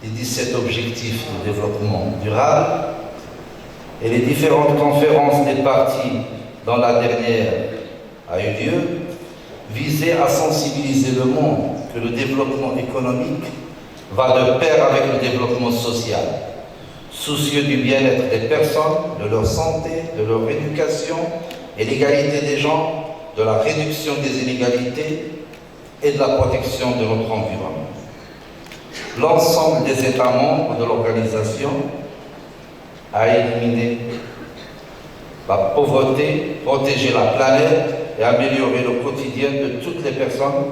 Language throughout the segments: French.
les 17 objectifs de développement durable et les différentes conférences des parties dont la dernière a eu lieu, visaient à sensibiliser le monde que le développement économique va de pair avec le développement social, soucieux du bien-être des personnes, de leur santé, de leur éducation et l'égalité des genres, de la réduction des inégalités et de la protection de notre environnement. L'ensemble des États membres de l'organisation a éliminé la pauvreté, protégé la planète et amélioré le quotidien de toutes les personnes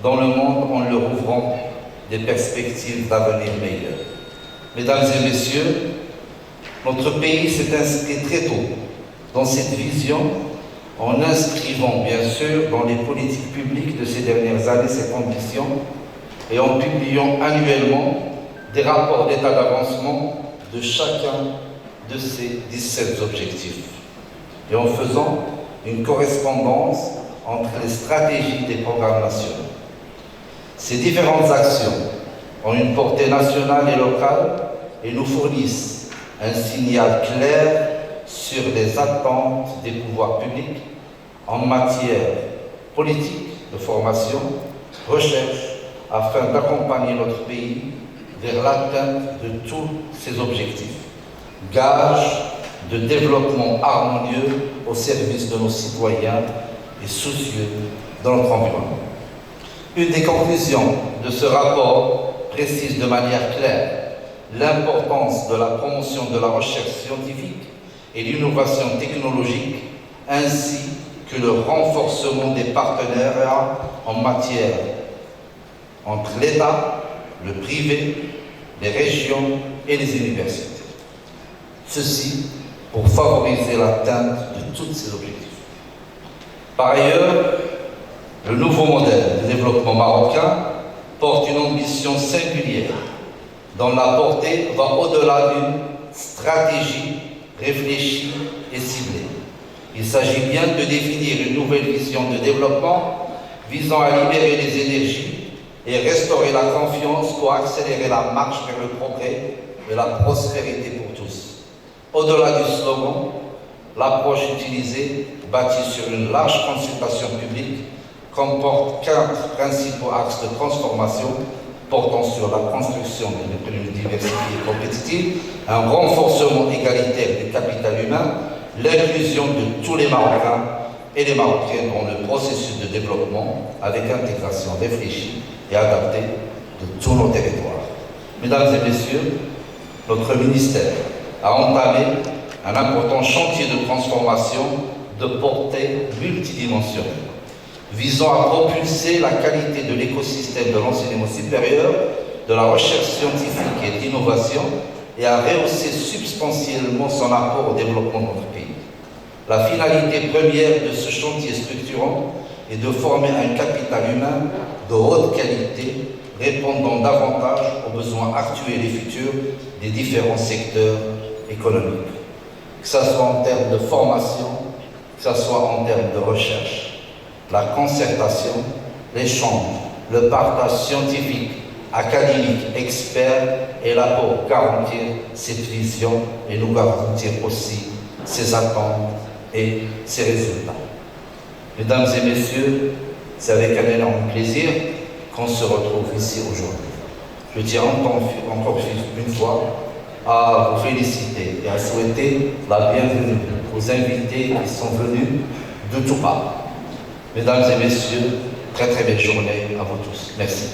dans le monde en leur ouvrant des perspectives d'avenir meilleures. Mesdames et messieurs, notre pays s'est inscrit très tôt dans cette vision en inscrivant bien sûr dans les politiques publiques de ces dernières années cette ambition et en publiant annuellement des rapports d'état d'avancement de chacun de ces 17 objectifs et en faisant une correspondance entre les stratégies des programmes nationaux. Ces différentes actions ont une portée nationale et locale et nous fournissent un signal clair sur les attentes des pouvoirs publics en matière politique, de formation, recherche, afin d'accompagner notre pays vers l'atteinte de tous ces objectifs. Gage de développement harmonieux au service de nos citoyens et soucieux de notre environnement. Une des conclusions de ce rapport précise de manière claire l'importance de la promotion de la recherche scientifique et l'innovation technologique, ainsi que le renforcement des partenariats en matière entre l'État, le privé, les régions et les universités. Ceci pour favoriser l'atteinte de tous ces objectifs. Par ailleurs, le nouveau modèle de développement marocain porte une ambition singulière dont la portée va au-delà d'une stratégie réfléchie et ciblée. Il s'agit bien de définir une nouvelle vision de développement visant à libérer les énergies et restaurer la confiance pour accélérer la marche vers le progrès et la prospérité pour tous. Au-delà du slogan, l'approche utilisée, bâtie sur une large consultation publique, comporte 4 principaux axes de transformation portant sur la construction d'une économie diversifiée et compétitive, un renforcement égalitaire du capital humain, l'inclusion de tous les Marocains et les Marocaines dans le processus de développement avec intégration réfléchie et adaptée de tous nos territoires. Mesdames et messieurs, notre ministère a entamé un important chantier de transformation de portée multidimensionnelle, visant à propulser la qualité de l'écosystème de l'enseignement supérieur, de la recherche scientifique et d'innovation et à rehausser substantiellement son apport au développement de notre pays. La finalité première de ce chantier structurant est de former un capital humain de haute qualité, répondant davantage aux besoins actuels et futurs des différents secteurs économiques, que ce soit en termes de formation, que ce soit en termes de recherche. La concertation, l'échange, le partage scientifique, académique, expert est là pour garantir cette vision et nous garantir aussi ses attentes et ses résultats. Mesdames et messieurs, c'est avec un énorme plaisir qu'on se retrouve ici aujourd'hui. Je tiens encore une fois à vous féliciter et à souhaiter la bienvenue aux invités qui sont venus de tout part. Mesdames et messieurs, très très belle journée à vous tous. Merci.